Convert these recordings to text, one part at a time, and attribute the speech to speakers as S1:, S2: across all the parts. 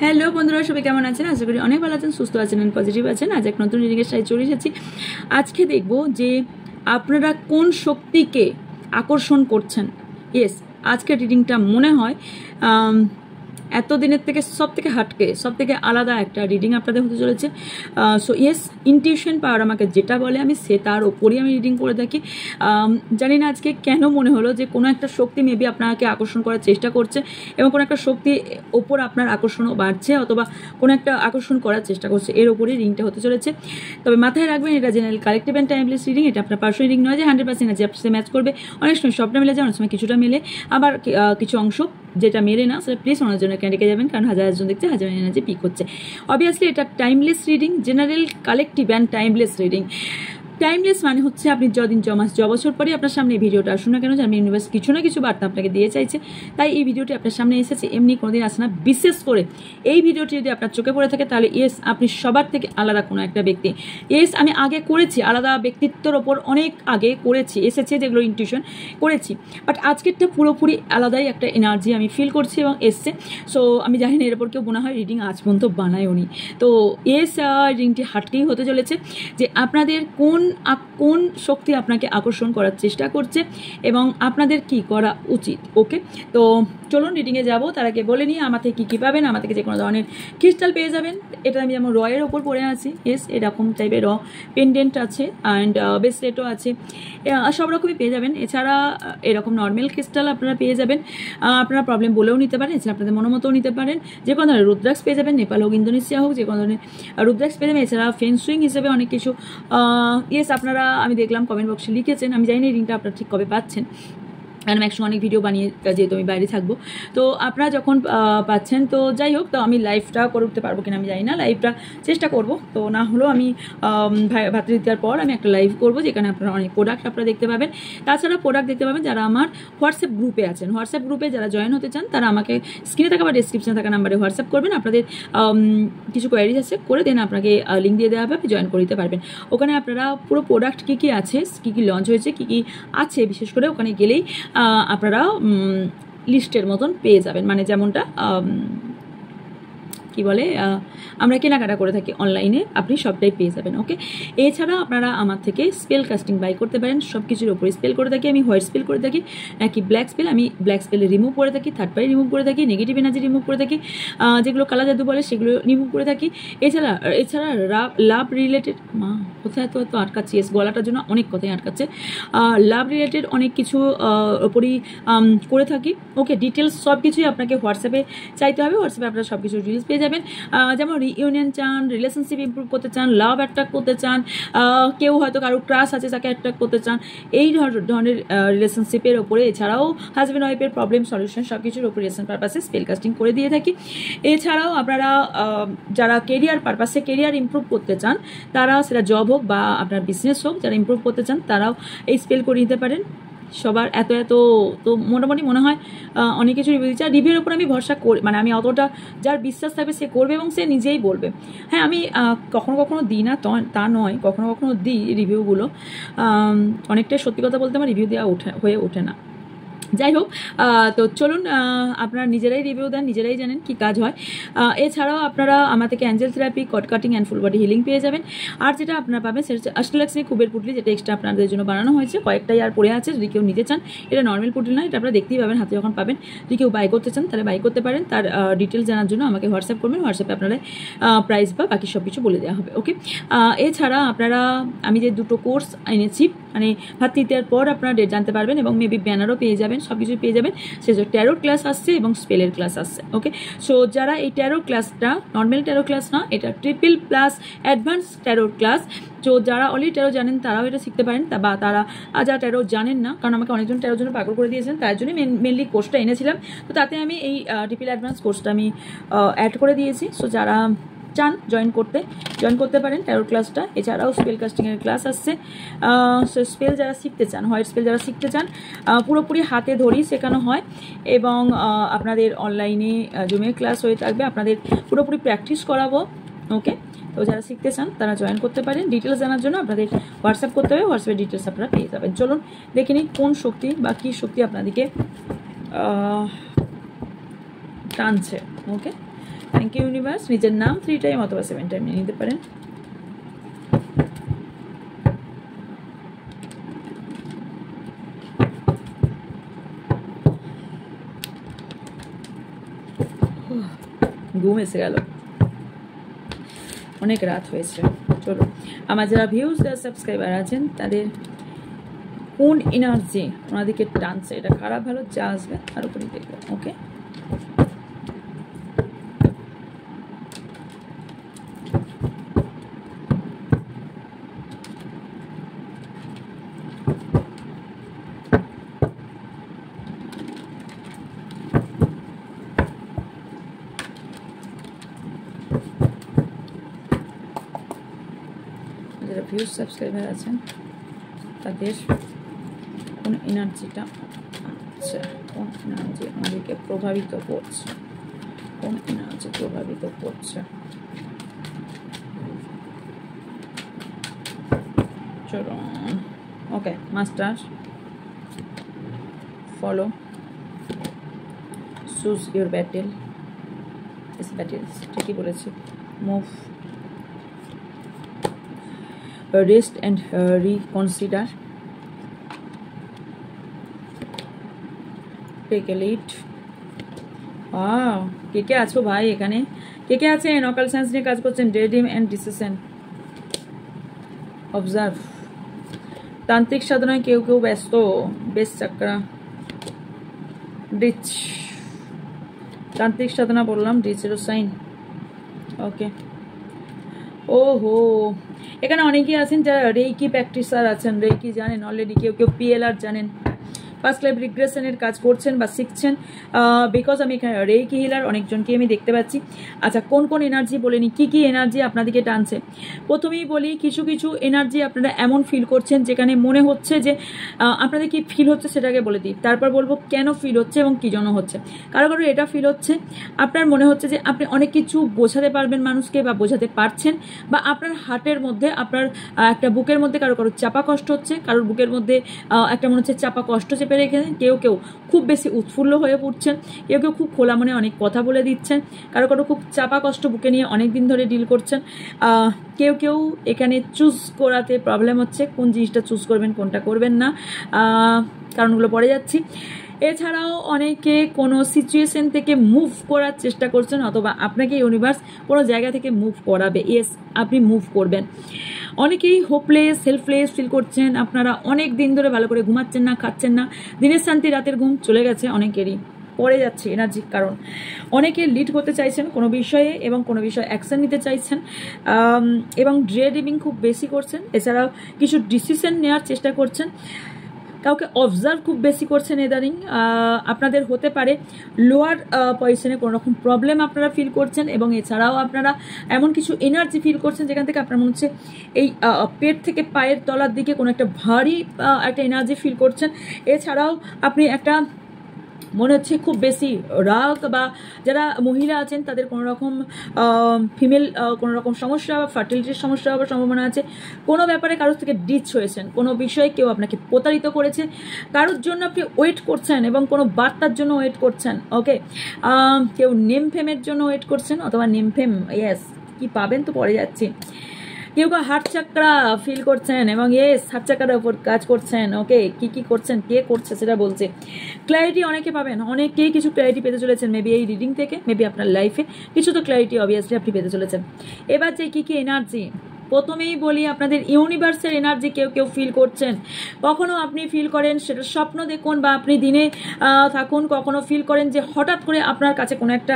S1: Hello বন্ধুরা, সবাই কেমন আছেন? আশা করি অনেক ভালো আছেন, সুস্থ আছেন, পজিটিভ আছেন। আজ এক নতুন রিডিংয়ের সাথে চলে এসেছি। আজকে দেখব যে আপনারা কোন শক্তিকে আকর্ষণ করছেন। ইয়েস, আজকের রিডিংটা মনে হয় এতদিনের থেকে সব থেকে হাটকে, সব থেকে আলাদা একটা রিডিং আপনাদের হতে চলেছে। সো ইয়েস, ইনটিউশন পাওয়ার আমাকে যেটা বলে আমি সে তার ওপরই আমি রিডিং করে থাকি। জানি না আজকে কেন মনে হলো যে কোনো একটা শক্তি মেবি আপনাকে আকর্ষণ করার চেষ্টা করছে এবং কোনো একটা শক্তির ওপর আপনার আকর্ষণও বাড়ছে, অথবা কোনো একটা আকর্ষণ করার চেষ্টা করছে, এর ওপরই রিডিংটা হতে চলেছে। তবে মাথায় রাখবেন, এটা general collective and timeless reading. এটা আপনার পার্সোনাল রিডিং নয় যে 100% আছে আপনার সাথে ম্যাচ করবে। অনেক সময় সবটা মিলে যায়, অনেক সময় কিছুটা মেলে, আবার কিছু অংশ যেটা মেলে না সেটা প্লিজ ওনার জন্য রেখে যাবেন, কারণ হাজার জন দেখছে, হাজার এনার্জি পিক হচ্ছে। অবভিয়াসলি এটা timeless reading, general collective and timeless reading. Timeless মানে হচ্ছে আপনি যদিন বছর পরে আপনার সামনে এই ভিডিওটা আসুন না কেন, আমি ইউনিভার্স কিছু না কিছু বার্তা আপনাকে দিয়ে চাইছে, তাই এই ভিডিওটি আপনার সামনে এসেছে। এমনি কোনোদিন আসে না। বিশেষ করে এই ভিডিওটি যদি আপনার চোখে পড়ে থাকে, তাহলে ইয়েস, আপনি সবার থেকে আলাদা কোনো একটা ব্যক্তি। ইয়েস, আমি আগে করেছি, আলাদা ব্যক্তিত্বের ওপর অনেক আগে করেছি, এসেছে যেগুলো ইনটিউশন করেছি, বাট আজকেরটা পুরোপুরি আলাদাই একটা এনার্জি আমি ফিল করছি এবং এসছে। সো আমি জানি না এর ওপর কেউ মনে হয় রিডিং আজ পর্যন্ত বানায়ও নি। তো ইয়েস, রিডিংটি হাটকেই হতে চলেছে যে আপনাদের কোন শক্তি আপনাকে আকর্ষণ করার চেষ্টা করছে এবং আপনাদের কি করা উচিত। ওকে, তো চলুন রিডিংয়ে যাবো। তার আগে বলে নিই আমার থেকে কী পাবেন। আমার থেকে যে কোনো ধরনের ক্রিস্টাল পেয়ে যাবেন। এটা আমি যেমন রয়ের ওপর পরে আছি, ইয়েস, এরকম টাইপের পেন্ডেন্ট আছে অ্যান্ড ব্রেসলেটও আছে, সব রকমই পেয়ে যাবেন। এছাড়া এরকম নর্মাল ক্রিস্টাল আপনারা পেয়ে যাবেন, আপনারা প্রবলেম বলেও নিতে পারেন, এছাড়া আপনাদের মনোমতও নিতে পারেন। যে কোনো ধরনের রুদ্রাক্স পেয়ে যাবেন, নেপাল হোক, ইন্দোনেশিয়া হোক, যে কোনো ধরনের রুদ্রাক্স পেয়ে যাবেন। এছাড়া ফেন্সুইং হিসেবে অনেক কিছু ইয়েস আপনারা, আমি দেখলাম কমেন্ট বক্সে লিখেছেন। আমি জানি না এই রিংটা আপনারা ঠিক কবে পাচ্ছেন, কারণ আমি একসঙ্গে অনেক ভিডিও বানিয়ে, যেহেতু আমি বাইরে থাকবো, তো আপনারা যখন পাচ্ছেন, তো যাই হোক, তো আমি লাইভটা করে উঠতে পারবো কিনা আমি জানি না, লাইভটা চেষ্টা করব। তো না হলেও আমি ভাতৃদ্বিতীয়ার পর আমি একটা লাইভ করবো, যেখানে আপনারা অনেক প্রোডাক্ট আপনারা দেখতে পাবেন। তাছাড়া প্রোডাক্ট দেখতে পাবেন যারা আমার হোয়াটসঅ্যাপ গ্রুপে আছেন। হোয়াটসঅ্যাপ গ্রুপে যারা জয়েন হতে চান, তারা আমাকে স্ক্রিনে থাকা বা ডিসক্রিপশনে থাকা নাম্বারে হোয়াটসঅ্যাপ করবেন। আপনাদের কিছু কোয়ারিজ আছে, করে দেন আপনাকে লিঙ্ক দিয়ে দেওয়া হবে, আপনি জয়েন করে দিতে পারবেন। ওখানে আপনারা পুরো প্রোডাক্ট কী কী আছে, কী কী লঞ্চ হয়েছে, কী কী আছে, বিশেষ করে ওখানে গেলেই আপনারা লিস্টের মতন পেয়ে যাবেন। মানে যেমনটা কি বলে, আমরা কেনাকাটা করে থাকি অনলাইনে, আপনি সবটাই পেয়ে যাবেন। ওকে, এছাড়া আপনারা আমার থেকে স্পেল কাস্টিং বাই করতে পারেন। সব কিছুর উপরে স্পেল করে থাকি আমি, হোয়াইট স্পেল করে থাকি, নাকি ব্ল্যাক স্পেল, আমি ব্ল্যাক স্পেলে রিমুভ করে থাকি, থার্ড পার্টি রিমুভ করে থাকি, নেগেটিভ এনার্জি রিমুভ করে থাকি, যেগুলো কালা জাদু বলে সেগুলো রিমুভ করে থাকি। এছাড়া লাভ রিলেটেড, কোথায় এত আটকাচ্ছি, গলাটার জন্য অনেক কথাই আটকাচ্ছে। লাভ রিলেটেড অনেক কিছু ওপরই করে থাকি। ওকে, ডিটেলস সব কিছুই আপনাকে হোয়াটসঅ্যাপে চাইতে হবে। হোয়াটসঅ্যাপে আপনারা সব কিছু ডিটেলস পেয়ে যাবেন। যেমন রিইউনিয়ন চান, রিলেশনশিপ ইমপ্রুভ করতে চান, লাভ অ্যাট্রাক্ট করতে চান, কেউ হয়তো কারো ক্রাশ আছে তাকে অ্যাট্রাক্ট করতে চান, এই ধরনের রিলেশনশিপের ওপরে, এছাড়াও হাজব্যান্ড ওয়াইফের প্রবলেম সলিউশন সব কিছুর ওপরে রিলেশন পারপাসে স্পেল কাস্টিং করে দিয়ে থাকি। এছাড়াও আপনারা যারা কেরিয়ার পারপাসে কেরিয়ার ইমপ্রুভ করতে চান, তারা সেটা জব হোক বা আপনার বিজনেস হোক, যারা ইমপ্রুভ করতে চান তারাও এই স্পেল করে নিতে পারেন। সবার এত তো মোটামুটি মনে হয় অনেক কিছু রিভিউ দিচ্ছে। আর রিভিউর ওপর আমি ভরসা করি, মানে আমি অতটা, যার বিশ্বাস থাকবে সে করবে এবং সে নিজেই বলবে। হ্যাঁ, আমি কখনো দিই না তা নয়, কখনো দিই রিভিউগুলো, অনেকটাই সত্যি কথা বলতে আমার রিভিউ দেওয়া হয়ে ওঠে না। যাই হোক, তো চলুন, আপনারা নিজেরাই রিভিউ দেন, নিজেরাই জানেন কি কাজ হয়। এছাড়াও আপনারা আমার থেকে angel therapy, cord cutting and full body healing পেয়ে যাবেন। আর যেটা আপনারা পাবেন সেটা হচ্ছে অষ্টলক্ষ্মী কুবের পুটলি, যেটা এক্সট্রা আপনাদের জন্য বানানো হয়েছে, কয়েকটাই আর পড়ে আছে। যদি কেউ নিতে চান, এটা নর্মাল পুটলি না, এটা আপনারা দেখতেই পাবেন হাতে যখন পাবেন। যদি কেউ বাই করতে চান তাহলে বাই করতে পারেন। তার ডিটেলস জানার জন্য আমাকে হোয়াটসঅ্যাপ করবেন। হোয়াটসঅ্যাপে আপনারা প্রাইস বা বাকি সব কিছু বলে দেওয়া হবে। ওকে, এছাড়া আপনারা, আমি যে দুটো কোর্স এনেছি, মানে ভাতৃদ্বিতীয়ার পর আপনারা ডেট জানতে পারবেন এবং মেবি ব্যানারও পেয়ে যাবেন, সব কিছু পেয়ে যাবেন। সেজন্য ট্যারোট ক্লাস আসছে এবং স্পেলের ক্লাস আসছে। ওকে, সো যারা এই ট্যারো ক্লাসটা, নর্মাল ট্যারো ক্লাস না, এটা triple plus advance taro class. তো যারা অলরেডি ট্যারো জানেন তারাও এটা শিখতে পারেন, বা তারা যারা ট্যারো জানেন না, কারণ আমাকে অনেকজন ট্যারোর জন্য পাগল করে দিয়েছেন, তার জন্যই মেনলি কোর্সটা এনেছিলাম। তো তাতে আমি এই ট্রিপল অ্যাডভান্স কোর্সটা আমি অ্যাড করে দিয়েছি। সো যারা চান জয়েন করতে পারেন ট্যারো ক্লাসটা। এছাড়াও স্পেল কাস্টিংয়ের ক্লাস আসছে। স্পেল যারা শিখতে চান, হোয়াইট স্পেল যারা শিখতে চান, পুরোপুরি হাতে ধরেই শেখানো হয় এবং আপনাদের অনলাইনে জুমে ক্লাস হয়ে থাকবে, আপনাদের পুরোপুরি প্র্যাকটিস করাবো। ওকে, তো যারা শিখতে চান তারা জয়েন করতে পারেন। ডিটেলস জানার জন্য আপনাদের হোয়াটসঅ্যাপ করতে হবে, হোয়াটসঅ্যাপে ডিটেলস আপনারা পেয়ে যাবেন। চলুন দেখে নিই কোন শক্তি বা কী শক্তি আপনাদেরকে টানছে। ওকে, থ্যাংক ইউ ইউনিভার্স। নিজের নাম 3 টাইম অথবা 7 টাইম নিয়ে নিতে পারেন। ঘুম এসে গেল, অনেক রাত হয়েছে। চলো, আমার যারা ভিউজ সাবস্ক্রাইবার আছেন তাদের কোন এনার্জি ওনাদেরকে টানছে, এটা খারাপ ভালো যা আসবে তার উপরেই দেখবো। ওকে, যারা ভিউজ সাবস্ক্রাইবার আছেন তাদের কোন এনার্জিটা আচ্ছা, কোন এনার্জি আমাদেরকে প্রভাবিত করছে, কোন এনার্জি প্রভাবিত করছে। চলো, okay master, follow, choose your battle, battles ঠিকই বলেছি, move, rest and reconsider, take a lead। কে কে আছো ভাই এখানে, কে কে আছেন অকাল সায়েন্স নিয়ে কাজ করছেন, ড্রিম এন্ড ডিসিশন, অবজার্ভ, তান্ত্রিক সাধনায় কেউ কেউ ব্যস্ত, বেশ চাকরা, ডিচ, তান্ত্রিক সাধনা বললাম, ডিচেরও সাইন। ওকে, ওহো, এখানে অনেকেই আছেন যারা রেইকি প্র্যাকটিসার আছেন, রেইকি জানেন অলরেডি, কেউ কেউ পিএলআর জানেন, ফার্স্ট লাইফ রিগ্রেশনের কাজ করছেন বা শিখছেন, বিকজ আমি এখানে রেইকি হিলার অনেকজনকে আমি দেখতে পাচ্ছি। আচ্ছা, কোন কোন এনার্জি বলেনি, কি কি এনার্জি আপনাদেরকে টানছে। প্রথমেই বলি, কিছু কিছু এনার্জি আপনারা এমন ফিল করছেন যেখানে মনে হচ্ছে যে আপনাদের কি ফিল হচ্ছে সেটাকে বলে দিই, তারপর বলবো কেন ফিল হচ্ছে এবং কী জন্য হচ্ছে। কারো কারো এটা ফিল হচ্ছে, আপনার মনে হচ্ছে যে আপনি অনেক কিছু বোঝাতে পারবেন মানুষকে বা বোঝাতে পারছেন, বা আপনার হার্টের মধ্যে, আপনার একটা বুকের মধ্যে কারো কারো চাপা কষ্ট হচ্ছে, কারোর বুকের মধ্যে একটা মনে হচ্ছে চাপা কষ্ট চেপে রেখেছেন, কেউ কেউ খুব বেশি উৎফুল্ল হয়ে পড়ছেন, কেউ কেউ খুব খোলা মনে অনেক কথা বলে দিচ্ছেন, কারো কারো খুব চাপা কষ্ট বুকে নিয়ে অনেক দিন ধরে ডিল করছেন, কেউ কেউ এখানে চুজ করাতে প্রবলেম হচ্ছে, কোন জিনিসটা চুজ করবেন কোনটা করবেন না, কারণগুলো পড়ে যাচ্ছি। এছাড়াও অনেকে কোনো সিচুয়েশন থেকে মুভ করার চেষ্টা করছেন, অথবা আপনাকে ইউনিভার্স কোনো জায়গা থেকে মুভ করাবে, ইয়েস আপনি মুভ করবেন। অনেকেই হোপলেস হেল্পলেস ফিল করছেন, আপনারা অনেক দিন ধরে ভালো করে ঘুমাচ্ছেন না, খাচ্ছেন না, দিনের শান্তি রাতের ঘুম চলে গেছে অনেকেরই, পড়ে যাচ্ছে এনার্জির কারণ। অনেকে লিড করতে চাইছেন কোনো বিষয়ে এবং কোনো বিষয়ে অ্যাকশন নিতে চাইছেন, এবং ড্রিমিং খুব বেশি করছেন। এছাড়াও কিছু ডিসিশন নেওয়ার চেষ্টা করছেন, কাউকে অবজার্ভ খুব বেশি করছেন ইদানিং। আপনাদের হতে পারে লোয়ার পজিশনে কোনো রকম প্রবলেম আপনারা ফিল করছেন, এবং এছাড়াও আপনারা এমন কিছু এনার্জি ফিল করছেন যেখান থেকে আপনার মনে হচ্ছে এই পেট থেকে পায়ের তলার দিকে কোনো একটা ভারী একটা এনার্জি ফিল করছেন। এছাড়াও আপনি একটা মনে হচ্ছে খুব বেশি রাগ, বা যারা মহিলা আছেন তাদের কোনো রকম ফিমেল কোনো রকম সমস্যা বা ফার্টিলিটির সমস্যা হওয়ার সম্ভাবনা আছে, কোনো ব্যাপারে কারোর থেকে ডিচ হয়েছেন, কোনো বিষয়ে কেউ আপনাকে প্রতারিত করেছে, কারোর জন্য আপনি ওয়েট করছেন এবং কোনো বার্তার জন্য ওয়েট করছেন। ওকে, কেউ নেম ফেমের জন্য ওয়েট করছেন, অথবা নেম ফেম ইয়েস কি পাবেন তো পড়ে যাচ্ছি। কেউ কেউ হার্ট চাকরা ফিল করছেন এবং ইয়েস হার্ট চাকরার উপর কাজ করছেন। ওকে, কি কি করছেন, কে করছে সেটা বলছে। ক্ল্যারিটি অনেকে পাবেন, অনেকেই কিছু ক্ল্যারিটি পেতে চলেছেন, মেবি এই রিডিং থেকে, মেবি আপনার লাইফে কিছু তো ক্ল্যারিটি অবভিয়াসলি আপনি পেতে চলেছেন। এবার যে কি কি এনার্জি, প্রথমেই বলি আপনাদের ইউনিভার্সের এনার্জি কেউ কেউ ফিল করছেন। কখনো আপনি ফিল করেন সেটা স্বপ্ন দেখুন বা আপনি দিনে থাকুন, কখনো ফিল করেন যে হঠাৎ করে আপনার কাছে কোনো একটা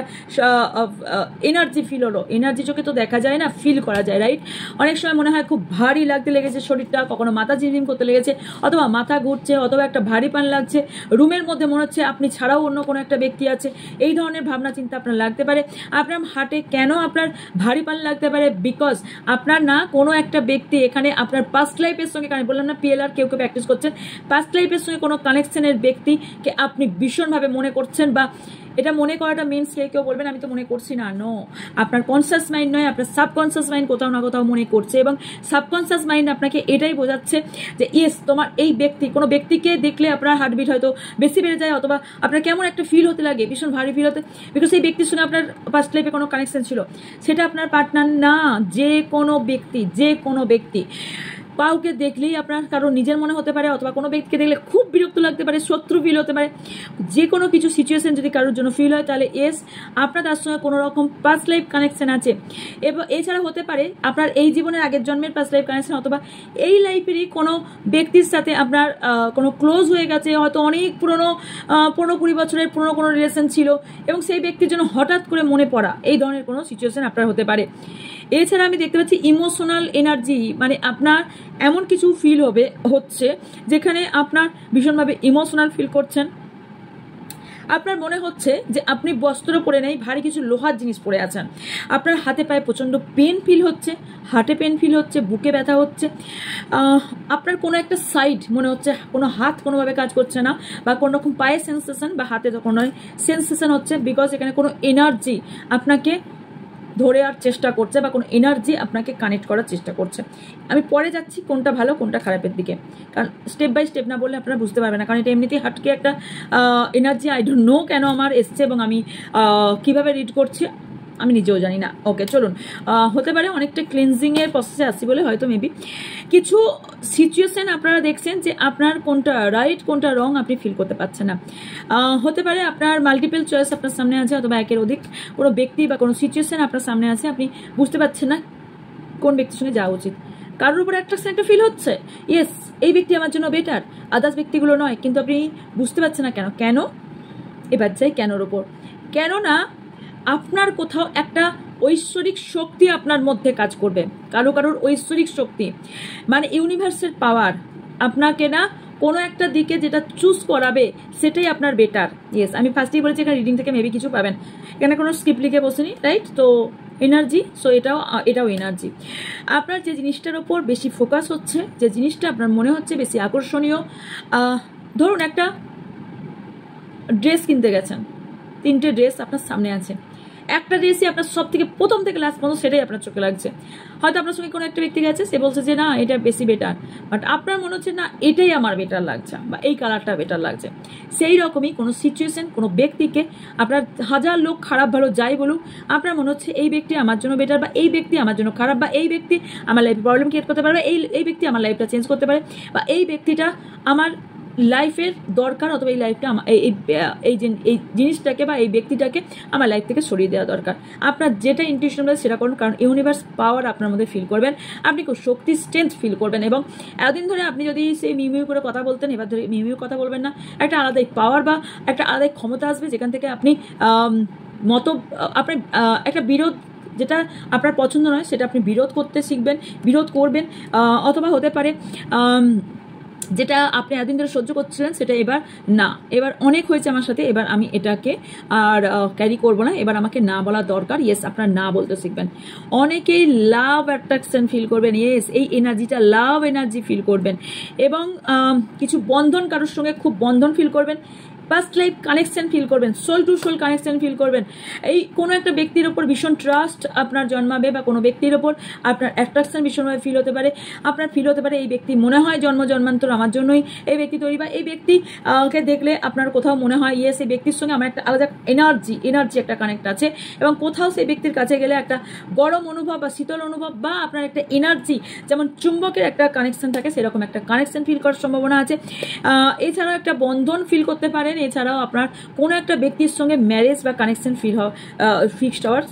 S1: এনার্জি ফিল হলো। এনার্জি চোখে তো দেখা যায় না, ফিল করা যায়, রাইট? অনেক সময় মনে হয় খুব ভারী লাগতে লেগেছে শরীরটা, কখনো মাথা ঝিমঝিম করতে লেগেছে, অথবা মাথা ঘুরছে, অথবা একটা ভারী পান লাগছে, রুমের মধ্যে মনে হচ্ছে আপনি ছাড়াও অন্য কোনো একটা ব্যক্তি আছে, এই ধরনের ভাবনা চিন্তা আপনার লাগতে পারে। আপনার হার্টে কেন আপনার ভারী পান লাগতে পারে? বিকজ আপনার না কোনো একটা ব্যক্তি এখানে আপনার পাস্ট লাইফের সঙ্গে, কারণ বললাম না পিএলআর কেউ কেউ প্র্যাকটিস করছেন, পাস্ট লাইফের সঙ্গে কোনো কানেকশনের ব্যক্তিকে আপনি ভীষণভাবে মনে করছেন, বা এটা মনে করাটা মিনস কেউ বলবেন আমি তো মনে করছি না, নো, আপনার কনসিয়াস মাইন্ড নয়, আপনার সাবকনসিয়াস মাইন্ড কোথাও না কোথাও মনে করছে, এবং সাবকনসিয়াস মাইন্ড আপনাকে এটাই বোঝাচ্ছে যে ইয়েস তোমার এই ব্যক্তি, কোনো ব্যক্তিকে দেখলে আপনার হার্টবিট হয়তো বেশি বেড়ে যায়, অথবা আপনার কেমন একটা ফিল হতে লাগে, ভীষণ ভারী ফিল হতে, বিকজ এই ব্যক্তির সঙ্গে আপনার পাস্ট লাইফে কোনো কানেকশন ছিল, সেটা আপনার পার্টনার না, যে কোনো ব্যক্তি কাউকে দেখলেই আপনার কারো নিজের মনে হতে পারে, অথবা কোনো ব্যক্তিকে দেখলে খুব বিরক্ত লাগতে পারে, শত্রু ফিল হতে পারে, যে কোনো কিছু সিচুয়েশন যদি কারোর জন্য ফিল হয় তাহলে এস আপনার তার সঙ্গে কোনো রকম পাস্ট লাইফ কানেকশন আছে। এবং এছাড়া হতে পারে আপনার এই জীবনের আগের জন্মের পাস্ট লাইফ কানেকশন, অথবা এই লাইফেরই কোনো ব্যক্তির সাথে আপনার কোনো ক্লোজ হয়ে গেছে, হয়তো অনেক পুরনো 15-20 বছরের পুরনো কোনো রিলেশন ছিল, এবং সেই ব্যক্তির জন্য হঠাৎ করে মনে পড়া, এই ধরনের কোনো সিচুয়েশন আপনার হতে পারে। এছাড়া আমি দেখতে পাচ্ছি ইমোশনাল এনার্জি, মানে আপনার এমন কিছু ফিল হচ্ছে যেখানে আপনার ভীষণভাবে ইমোশনাল ফিল করছেন, আপনার মনে হচ্ছে যে আপনি বস্ত্র পরে নেই, ভারী কিছু লোহার জিনিস পরে আছেন, আপনার হাতে পায়ে প্রচণ্ড পেন ফিল হচ্ছে, হার্টে পেন ফিল হচ্ছে, বুকে ব্যথা হচ্ছে, আপনার কোনো একটা সাইড মনে হচ্ছে কোনো হাত কোনোভাবে কাজ করছে না, বা কোনো রকম পায়ে সেন্সেশন বা হাতে কোনো সেন্সেশন হচ্ছে, বিকজ এখানে কোনো এনার্জি আপনাকে ধরে আর চেষ্টা করছে, বা কোনো এনার্জি আপনাকে কানেক্ট করার চেষ্টা করছে। আমি পরে যাচ্ছি কোনটা ভালো কোনটা খারাপের দিকে, কারণ স্টেপ বাই স্টেপ না বললে আপনারা বুঝতে পারবেন না, কারণ এটা এমনিতেই হাটকে একটা এনার্জি, আই ডোন্ট নো কেন আমার এসছে, এবং আমি কিভাবে রিড করছি আমি নিজেও জানি না। ওকে চলুন, হতে পারে অনেকটা ক্লিনজিংয়ের প্রসেসে আসছি বলে হয়তো মেবি কিছু সিচুয়েশন আপনারা দেখছেন যে আপনার কোনটা রাইট কোনটা রং আপনি ফিল করতে পারছেন না। হতে পারে আপনার মাল্টিপল চয়েস আপনার সামনে আছে, অথবা একের অধিক কোনো ব্যক্তি বা কোনো সিচুয়েশন আপনার সামনে আছে, আপনি বুঝতে পারছেন না কোন ব্যক্তির সঙ্গে যাওয়া উচিত। কারোর উপর অ্যাট্রাকশন একটা ফিল হচ্ছে, ইয়েস এই ব্যক্তি আমার জন্য বেটার, আদার্স ব্যক্তিগুলো নয়, কিন্তু আপনি বুঝতে পারছেন না কেন। এবার যাই কেনর ওপর, কেননা আপনার কোথাও একটা ঐশ্বরিক শক্তি আপনার মধ্যে কাজ করবে, কারোর ঐশ্বরিক শক্তি মানে ইউনিভার্সের পাওয়ার আপনাকে না কোনো একটা দিকে যেটা চুজ করাবে সেটাই আপনার বেটার। ইয়েস আমি ফার্স্টেই বলেছি এখানে রিডিং থেকে মেবি কিছু পাবেন, এখানে কোনো স্ক্রিপ্ট লিখে বসেনি, রাইট? তো এনার্জি, সো এটাও এনার্জি। আপনার যে জিনিসটার ওপর বেশি ফোকাস হচ্ছে, যে জিনিসটা আপনার মনে হচ্ছে বেশি আকর্ষণীয়, ধরুন একটা ড্রেস কিনতে গেছেন, 3টে ড্রেস আপনার সামনে আছে, একটা ড্রেসই আপনার সব থেকে প্রথম থেকে লাস্ট পর্যন্ত সেটাই আপনার চোখে লাগছে, হয়তো আপনার সঙ্গে কোনো একটা ব্যক্তি গেছে, সে বলছে যে না এটা বেশি বেটার, বাট আপনার মনে হচ্ছে না এটাই আমার বেটার লাগছে, বা এই কালারটা বেটার লাগছে। সেই রকমই কোনো সিচুয়েশন কোনো ব্যক্তিকে আপনার হাজার লোক খারাপ ভালো যাই বলুক, আপনার মনে হচ্ছে এই ব্যক্তি আমার জন্য বেটার, বা এই ব্যক্তি আমার জন্য খারাপ, বা এই ব্যক্তি আমার লাইফে প্রবলেম ক্রিয়েট করতে পারবে, এই ব্যক্তি আমার লাইফটা চেঞ্জ করতে পারে, বা এই ব্যক্তিটা আমার লাইফের দরকার, অথবা এই লাইফটা এই জিনিসটাকে বা এই ব্যক্তিটাকে আমার লাইফ থেকে সরিয়ে দেওয়া দরকার। আপনার যেটা ইনটিউশন বলে সেটা করুন, কারণ ইউনিভার্স পাওয়ার আপনার মধ্যে ফিল করবেন, আপনি খুব শক্তি স্ট্রেংথ ফিল করবেন, এবং এতদিন ধরে আপনি যদি সেই মিউ করে কথা বলতেন, এবার ধরে মিউ কথা বলবেন না, একটা আলাদাই পাওয়ার বা একটা আলাদাই ক্ষমতা আসবে, যেখান থেকে আপনি আপনার একটা বিরোধ যেটা আপনার পছন্দ নয় সেটা আপনি বিরোধ করতে শিখবেন, বিরোধ করবেন, অথবা হতে পারে যেটা আপনি এতদিন ধরে সহ্য করছিলেন সেটা এবার অনেক হয়েছে আমার সাথে, এবার আমি এটাকে আর ক্যারি করবো না, এবার আমাকে না বলা দরকার। ইয়েস আপনার না বলতে শিখবেন। অনেকেই লাভ অ্যাট্রাকশন ফিল করবেন, ইয়েস এই এনার্জিটা লাভ এনার্জি ফিল করবেন, এবং কিছু বন্ধন কারোর সঙ্গে খুব বন্ধন ফিল করবেন, পাস্ট লাইফ কানেকশন ফিল করবেন, soul to soul connection feel করবেন, এই কোনো একটা ব্যক্তির ওপর ভীষণ ট্রাস্ট আপনার জন্মাবে, বা কোনো ব্যক্তির ওপর আপনার অ্যাট্রাকশন ভীষণভাবে ফিল হতে পারে, আপনার ফিল হতে পারে এই ব্যক্তি মনে হয় জন্মান্তর আমার জন্যই এই ব্যক্তি তৈরি, বা এই ব্যক্তিকে দেখলে আপনার কোথাও মনে হয় ইয়েস এই ব্যক্তির সঙ্গে আমার একটা আলাদা এনার্জি একটা কানেক্ট আছে, এবং কোথাও সেই ব্যক্তির কাছে গেলে একটা গরম অনুভব বা শীতল অনুভব, বা আপনার একটা এনার্জি যেমন চুম্বকের একটা কানেকশন থাকে সেরকম একটা কানেকশন ফিল করার সম্ভাবনা আছে। এছাড়াও একটা বন্ধন ফিল করতে পারেন, এছাড়াও আপনার কোনো একটা ব্যক্তির সঙ্গে ম্যারেজ বা কানেকশন ফিক্সড হওয়ার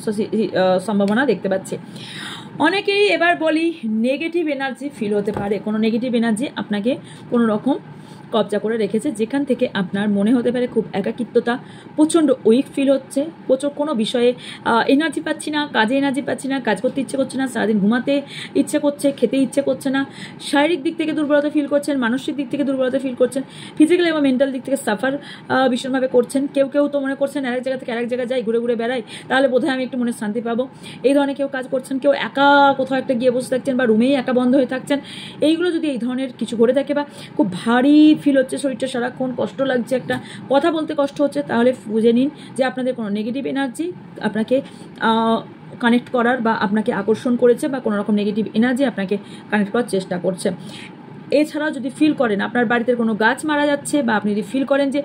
S1: সম্ভাবনা দেখতে পাচ্ছি। অনেকেই এবার বলি নেগেটিভ এনার্জি ফিল হতে পারে, কোনো নেগেটিভ এনার্জি আপনাকে কোনো রকম কবজা করে রেখেছে, যেখান থেকে আপনার মনে হতে পারে খুব একাকিত্বতা, প্রচণ্ড উইক ফিল হচ্ছে, প্রচুর কোনো বিষয়ে এনার্জি পাচ্ছি না, কাজে এনার্জি পাচ্ছি না, কাজ করতে ইচ্ছে করছে না, সারাদিন ঘুমাতে ইচ্ছে করছে, খেতে ইচ্ছে করছে না, শারীরিক দিক থেকে দুর্বলতা ফিল করছেন, মানসিক দিক থেকে দুর্বলতা ফিল করছেন, ফিজিক্যাল এবং মেন্টাল দিক থেকে সাফার ভীষণভাবে করছেন। কেউ তো মনে করছেন আরেক জায়গা থেকে আরেক জায়গায় যাই, ঘুরে বেড়াই, তাহলে বোধহয় আমি একটু মনে শান্তি পাবো, এই ধরনের কেউ কাজ করছেন। কেউ একা কোথাও একটা গিয়ে বসে থাকছেন, বা রুমেই একা বন্ধ হয়ে থাকছেন, এইগুলো যদি এই ধরনের কিছু ঘটে থাকে, বা খুব ভারী ফিল হচ্ছে, শরীরটা সারাক্ষণ কষ্ট লাগছে, একটা কথা বলতে কষ্ট হচ্ছে, তাহলে বুঝে নিন যে আপনাদের কোনো নেগেটিভ এনার্জি আপনাকে কানেক্ট করার বা আপনাকে আকর্ষণ করেছে, বা কোনো রকম নেগেটিভ এনার্জি আপনাকে কানেক্ট করার চেষ্টা করছে। এছাড়াও যদি ফিল করেন আপনার বাড়িতে কোনো গাছ মারা যাচ্ছে, বা আপনি যদি ফিল করেন যে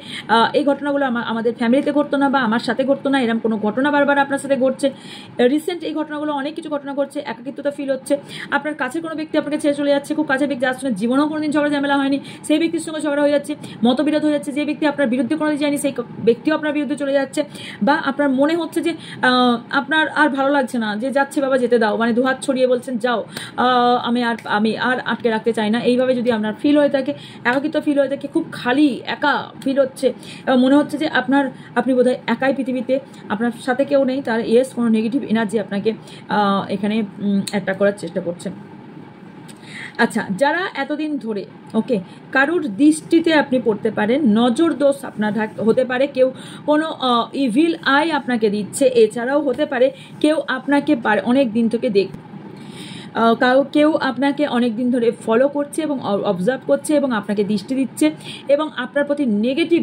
S1: এই ঘটনাগুলো আমাদের ফ্যামিলিতে ঘটতো না, বা আমার সাথে ঘটতো না, এরকম কোনো ঘটনা বারবার আপনার সাথে ঘটছে, রিসেন্ট এই ঘটনাগুলো অনেক কিছু ঘটনা ঘটছে, একাকিত্বতা ফিল হচ্ছে, আপনার কাছের কোনো ব্যক্তি আপনাকে ছেড়ে চলে যাচ্ছে, খুব কাছের ব্যক্তি, যার সঙ্গে জীবনেও কোনোদিন ঝগড়া ঝামেলা হয়নি, সেই ব্যক্তির সঙ্গে ঝগড়া হয়ে যাচ্ছে, মতবিরোধ হয়ে যাচ্ছে, যে ব্যক্তি আপনার বিরুদ্ধে কোনোদিন যায়নি সেই ব্যক্তিও আপনার বিরুদ্ধে চলে যাচ্ছে, বা আপনার মনে হচ্ছে যে আপনার আর ভালো লাগছে না, যে যাচ্ছে বাবা যেতে দাও, মানে দুহাত ছড়িয়ে বলছেন যাও, আমি আর আটকে রাখতে চাই না, এইভাবে যদি আপনার ফিল হয়ে থাকে, একাকিত্ব ফিল হয়ে থাকে, খুব খালি একা ফিল হচ্ছে, মনে হচ্ছে যে আপনি বোধহয় একাই পৃথিবীতে, আপনার সাথে কেউ নেই, তার ইয়েস কোনো নেগেটিভ এনার্জি আপনাকে এখানে অ্যাট্রাক্ট করার চেষ্টা করছে। আচ্ছা, যারা এতদিন ধরে ওকে কারুর দৃষ্টিতে আপনি পড়তে পারেন, নজর দোষ আপনার হতে পারে, কেউ কোনো ইভিল আই আপনাকে দিচ্ছে, এছাড়াও হতে পারে কেউ আপনাকে অনেক দিন থেকে কেউ আপনাকে অনেক দিন ধরে ফলো করছে এবং অবজার্ভ করছে এবং আপনাকে দৃষ্টি দিচ্ছে এবং আপনার প্রতি নেগেটিভ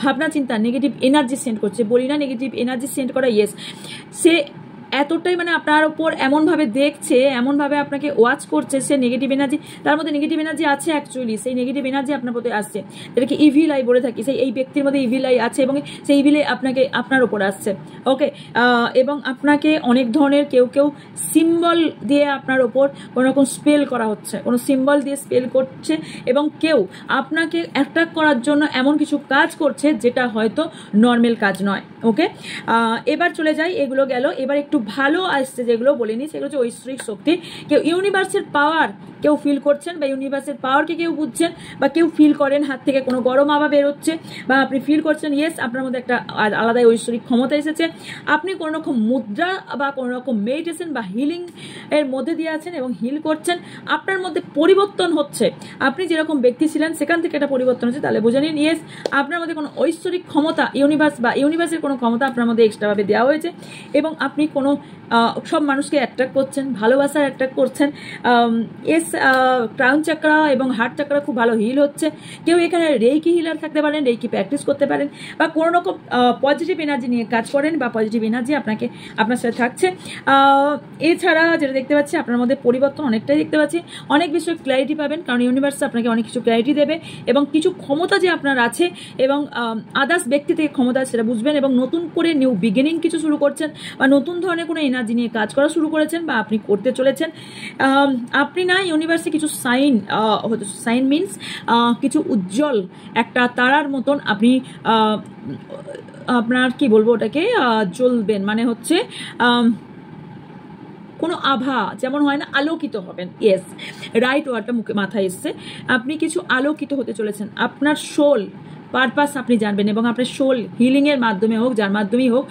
S1: ভাবনা চিন্তা, নেগেটিভ এনার্জি সেন্ড করছে। বলি না নেগেটিভ এনার্জি সেন্ড করা, ইয়েস, সে এতটাই মানে আপনার ওপর এমনভাবে দেখছে, এমনভাবে আপনাকে ওয়াচ করছে, সে নেগেটিভ এনার্জি, তার মধ্যে নেগেটিভ এনার্জি আছে অ্যাকচুয়ালি, সেই নেগেটিভ এনার্জি আপনার প্রতি আসছে, যেটাকে ইভিল আই বলে থাকি, এই ব্যক্তির মধ্যে ইভিল আই আছে এবং সেই ইভিল আই আপনার ওপর আসছে, ওকে। এবং আপনাকে অনেক ধরনের কেউ সিম্বল দিয়ে আপনার ওপর কোনো রকম স্পেল করা হচ্ছে, কোনো সিম্বল দিয়ে স্পেল করছে, এবং কেউ আপনাকে অ্যাট্রাক্ট করার জন্য এমন কিছু কাজ করছে যেটা হয়তো নর্মাল কাজ নয়, ওকে। এবার চলে যাই, এগুলো গেল, এবার একটু ভালো আসছে যেগুলো বলিনি, সেগুলো হচ্ছে ঐশ্বরিক শক্তি, কেউ ইউনিভার্সের পাওয়ার কেউ ফিল করছেন, বা ইউনিভার্সের পাওয়ারকে কেউ বুঝছেন, বা কেউ ফিল করেন হাত থেকে কোনো গরম হাওয়া বেরোচ্ছে, বা আপনি ফিল করছেন ইয়েস আপনার মধ্যে একটা আলাদা ঐশ্বরিক ক্ষমতা এসেছে, আপনি কোনো রকম মুদ্রা বা কোনো রকম মেডিটেশন বা হিলিং এর মধ্যে দিয়ে আছেন এবং হিল করছেন, আপনার মধ্যে পরিবর্তন হচ্ছে, আপনি যেরকম ব্যক্তি ছিলেন সেখান থেকে একটা পরিবর্তন হচ্ছে, তাহলে বুঝে নিন ইয়েস আপনার মধ্যে কোনো ঐশ্বরিক ক্ষমতা, ইউনিভার্সের কোনো ক্ষমতা আপনার মধ্যে এক্সট্রাভাবে দেওয়া হয়েছে, এবং আপনি কোনো সব মানুষকে অ্যাট্রাক্ট করছেন, ভালোবাসার অ্যাট্রাক্ট করছেন, ক্রাউন চাকরা এবং হার্ট চাকরা খুব ভালো হিল হচ্ছে, কেউ এখানে রেইকি হিলার থাকতে পারেন, রেইকি প্র্যাকটিস করতে পারেন, বা কোনো রকম পজিটিভ এনার্জি নিয়ে কাজ করেন, বা পজিটিভ এনার্জি আপনার সাথে থাকছে। এছাড়া যেটা দেখতে পাচ্ছি আপনার মধ্যে পরিবর্তন অনেকটাই দেখতে পাচ্ছি, অনেক বিষয়ে ক্ল্যারিটি পাবেন, কারণ ইউনিভার্স আপনাকে অনেক কিছু ক্ল্যারিটি দেবে, এবং কিছু ক্ষমতা যে আপনার আছে এবং আদার্স ব্যক্তি থেকে ক্ষমতা সেটা বুঝবেন, এবং নতুন করে নিউ বিগিনিং কিছু শুরু করছেন, বা নতুন ধরনের কোনো এনার্জি নিয়ে কাজ করা শুরু করেছেন, বা আপনি করতে চলেছেন। আপনি না ইউনিভার্সে কিছু সাইন মিনস কিছু উজ্জ্বল একটা তারার মতন আপনি আপনার কি বলবো ওটাকে জ্বলবেন, মানে হচ্ছে কোনো আভা যেমন হয় না, আলোকিত হবেন, ইয়েস রাইট ওয়ার্ডটা মাথায় এসছে, আপনি কিছু আলোকিত হতে চলেছেন, আপনার সোল পারপাস আপনি জানবেন, এবং আপনার সোল হিলিংয়ের মাধ্যমে হোক, যার মাধ্যমেই হোক,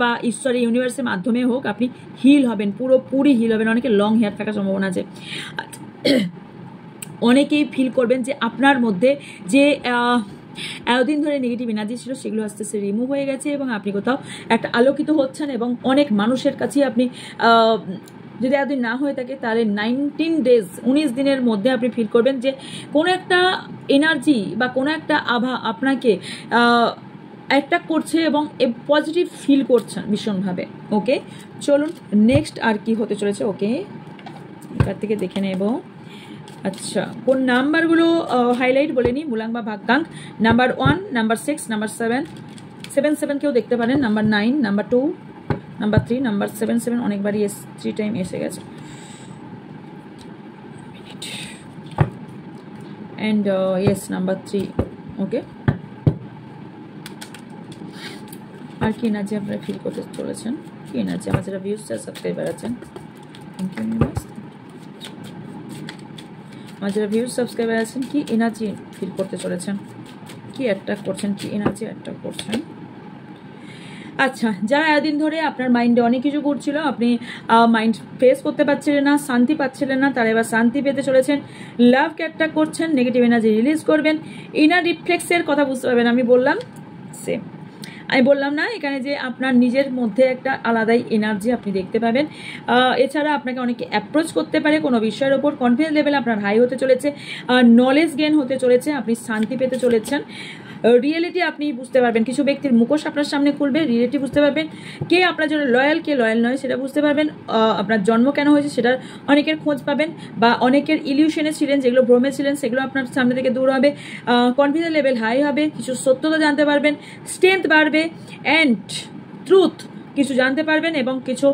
S1: বা ঈশ্বরের ইউনিভার্সের মাধ্যমে হোক, আপনি হিল হবেন, পুরোপুরি হিল হবেন, অনেকে লং হেয়ার থাকার সম্ভাবনা আছে, অনেকেই ফিল করবেন যে আপনার মধ্যে যে এতদিন ধরে নেগেটিভ এনার্জি ছিল সেগুলো আস্তে আস্তে রিমুভ হয়ে গেছে, এবং আপনি কোথাও একটা আলোকিত হচ্ছেন, এবং অনেক মানুষের কাছেই আপনি যদি এতদিন না হয়ে থাকে তাহলে 19 দিনের মধ্যে আপনি ফিল করবেন যে কোনো একটা এনার্জি বা কোনো একটা আভা আপনাকে অ্যাট্রাক্ট করছে এবং পজিটিভ ফিল করছেন ভীষণভাবে, ওকে। চলুন নেক্সট আর কি হতে চলেছে, ওকে এবার থেকে দেখে নেব। আচ্ছা, কোন নাম্বারগুলো হাইলাইট বলে নিই, মূলাং বা ভাগ্যাঙ্ক, নাম্বার 1, নাম্বার 6, নাম্বার 7 কেউ দেখতে পারেন, নাম্বার 9, নাম্বার 2, নাম্বার 3, নাম্বার 7 অনেকবারই 3 টাইম এসে গেছে, অ্যান্ড ইয়েস নাম্বার 3, ওকে। আর কি এনার্জি আপনারা ফিল করতে চলেছেন, কি এনার্জি আমার যারা ভিউজ সাবস্ক্রাইবার আছেন, থ্যাংক ইউ ইউনিভার্স, আমার যারা ভিউজ সাবস্ক্রাইবার আছেন কি এনার্জি ফিল করতে চলেছেন, কি অ্যাট্রাক্ট করছেন, কি এনার্জি অ্যাট্রাক্ট করছেন। আচ্ছা, যারা এতদিন ধরে আপনার মাইন্ডে অনেক কিছু ঘুরছিল, আপনি মাইন্ড ফেস করতে পারছিলেন না, শান্তি পাচ্ছিলেন না, তারা এবার শান্তি পেতে চলেছেন, লাভকে অ্যাট্রাক্ট করছেন, নেগেটিভ এনার্জি রিলিজ করবেন, ইনার রিফ্লেক্সের কথা বুঝতে পারবেন, আমি বললাম সেম। আমি বললাম না এখানে যে আপনার নিজের মধ্যে একটা আলাদাই এনার্জি আপনি দেখতে পাবেন। এছাড়া আপনাকে অনেকে অ্যাপ্রোচ করতে পারে কোনো বিষয়ের ওপর। কনফিডেন্স লেভেল আপনার হাই হতে চলেছে, নলেজ গেইন হতে চলেছে, আপনি শান্তি পেতে চলেছেন। রিয়েলিটি আপনি বুঝতে পারবেন, কিছু ব্যক্তির মুখোশ আপনার সামনে খুলবে, রিয়েলিটি বুঝতে পারবেন, কে আপনার জন্য লয়াল কে লয়াল নয় সেটা বুঝতে পারবেন। আপনার জন্ম কেন হয়েছে সেটার অনেকের খোঁজ পাবেন, বা অনেকের ইলিউশনে ছিলেন, যেগুলো ভ্রমে ছিলেন সেগুলো আপনার সামনে থেকে দূর হবে। কনফিডেন্স লেভেল হাই হবে, কিছু সত্যতা জানতে পারবেন, স্ট্রেংথ বাড়বে, অ্যান্ড ট্রুথ কিছু জানতে পারবেন, এবং কিছু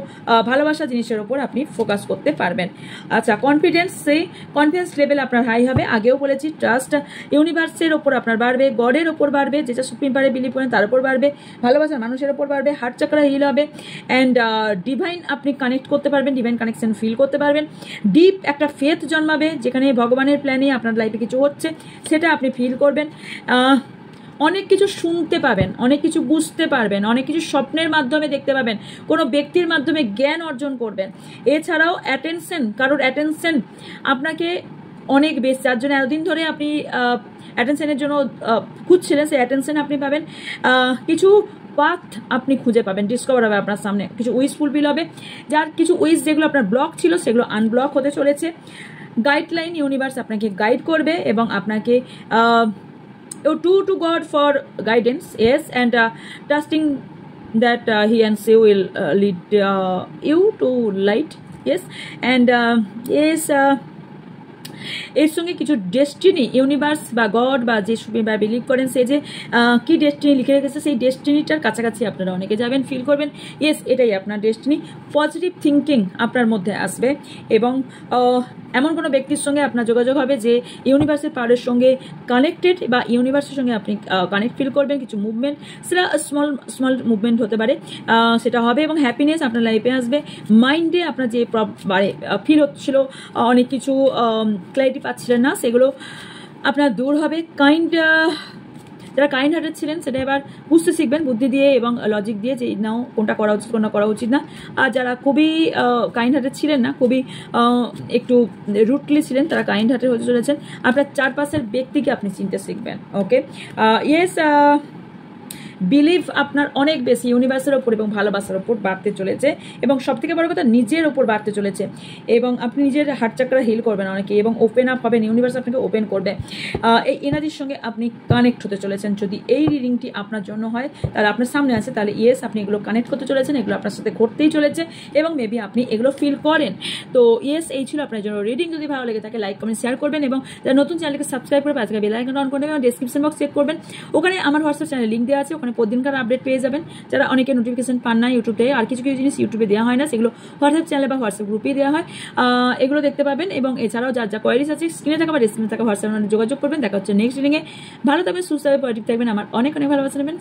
S1: ভালোবাসা জিনিসের ওপর আপনি ফোকাস করতে পারবেন। আচ্ছা, কনফিডেন্স লেভেল আপনার হাই হবে। আগেও বলেছি, ট্রাস্ট ইউনিভার্সের ওপর আপনার বাড়বে, গডের ওপর বাড়বে, যেটা সুপ্রিম পারে বিলিভ করেন তার উপর বাড়বে, ভালোবাসার মানুষের ওপর বাড়বে, হার্ট চাকরা হিল হবে, অ্যান্ড ডিভাইন আপনি কানেক্ট করতে পারবেন, ডিভাইন কানেকশন ফিল করতে পারবেন। ডিপ একটা ফেথ জন্মাবে, যেখানে ভগবানের প্ল্যানে আপনার লাইফে কিছু হচ্ছে সেটা আপনি ফিল করবেন। অনেক কিছু শুনতে পাবেন, অনেক কিছু বুঝতে পারবেন, অনেক কিছু স্বপ্নের মাধ্যমে দেখতে পাবেন, কোনো ব্যক্তির মাধ্যমে জ্ঞান অর্জন করবেন। এছাড়াও কারোর অ্যাটেনশন আপনাকে অনেক বেশি, যার জন্য এতদিন ধরে আপনি অ্যাটেনশনের জন্য খুঁজছিলেন, সেই অ্যাটেনশন আপনি পাবেন। কিছু পাথ আপনি খুঁজে পাবেন, ডিসকভার হবে আপনার সামনে, কিছু উইশ ফুলফিল হবে, যার কিছু উইশ যেগুলো আপনার ব্লক ছিল সেগুলো আনব্লক হতে চলেছে। গাইডলাইন ইউনিভার্স আপনাকে গাইড করবে এবং আপনাকে to God for guidance, yes, and trusting that he and she will lead you to light, yes, and yes, এর সঙ্গে কিছু ডেস্টিনি ইউনিভার্স বা গড বা যে বা বিলিভ করেন সে যে কি ডেস্টিনি লিখে রেখেছে, সেই ডেস্টিনিটার কাছাকাছি আপনারা অনেকে যাবেন, ফিল করবেন ইয়েস এটাই আপনার ডেস্টিনি। পজিটিভ থিঙ্কিং আপনার মধ্যে আসবে, এবং এমন কোনো ব্যক্তির সঙ্গে আপনার যোগাযোগ হবে যে ইউনিভার্সের পাওয়ারের সঙ্গে কানেক্টেড, বা ইউনিভার্সের সঙ্গে আপনি কানেক্ট ফিল করবেন। কিছু মুভমেন্ট, সেটা স্মল মুভমেন্ট হতে পারে, সেটা হবে, এবং হ্যাপিনেস আপনার লাইফে আসবে। মাইন্ডে আপনার যে ফিল হচ্ছিল, অনেক কিছু ক্ল্যারিটি পাচ্ছিলেন না, সেগুলো আপনার দূর হবে। যারা কাইন্ড হার্টেড ছিলেন সেটা এবার বুঝতে শিখবেন বুদ্ধি দিয়ে এবং লজিক দিয়ে, যে নাও কোনটা করা উচিত কোনটা করা উচিত না। আর যারা খুবই কাইন্ড হার্টেড ছিলেন না, খুবই একটু রুটলি ছিলেন, তারা কাইন্ড হার্টেড হতে চলেছেন। আপনার চারপাশের ব্যক্তিকে আপনি চিনতে শিখবেন। ওকে, ইয়েস, বিলিভ আপনার অনেক বেশি ইউনিভার্সের ওপর এবং ভালোবাসার ওপর বাড়তে চলেছে, এবং সবথেকে বড় কথা নিজের ওপর বাড়তে চলেছে, এবং আপনি নিজের হার্ট চাকরা হিল করবেন অনেকে, এবং ওপেন আপ হবেন, ইউনিভার্স আপনাকে ওপেন করবে। এই এনার্জির সঙ্গে আপনি কানেক্ট হতে চলেছেন। যদি এই রিডিংটি আপনার জন্য হয়, তাহলে আপনার সামনে আছে, তাহলে ইয়েস আপনি এগুলো কানেক্ট করতে চলেছেন, এগুলো আপনার সাথে ঘটতেই চলেছে, এবং মেবি আপনি এগুলো ফিল করেন। তো ইয়েস, এই ছিল আপনার জন্য রিডিং। যদি ভালো লেগে থাকে লাইক কমেন্ট শেয়ার করবেন, এবং যারা নতুন চ্যানেলকে সাবস্ক্রাইব করবে আজকে বেল আইকন অন করে দেবেন, ডেসক্রিপশন বক্স চেক করবেন, ওখানে আমার হোয়াটসঅ্যাপ চ্যানেল লিঙ্ক দেওয়া আছে, ওখানে প্রতিদিনকার আপডেট পেয়ে যাবেন। যারা অনেকে নোটিফিকেশন পান না ইউটিউবে, আর কিছু কিছু জিনিস ইউটিউবে দেওয়া হয় না, সেগুলো হোয়াটসঅ্যাপ চ্যানেলে বা হোয়াটসঅ্যাপ গ্রুপেই দেওয়া হয়, এগুলো দেখতে পাবেন। এবং এছাড়াও যার যা কোয়ারিজ আছে স্ক্রিনে থাকা বা ডিসপ্লে থাকা হোয়াটসঅ্যাপে যোগাযোগ করবেন। দেখা হচ্ছে নেক্সট রিডিংয়ে। ভালো থাকবেন, সুস্থ থাকবেন, পজিটিভ থাকবেন। আমার অনেক অনেক ভালোবাসা নেবেন।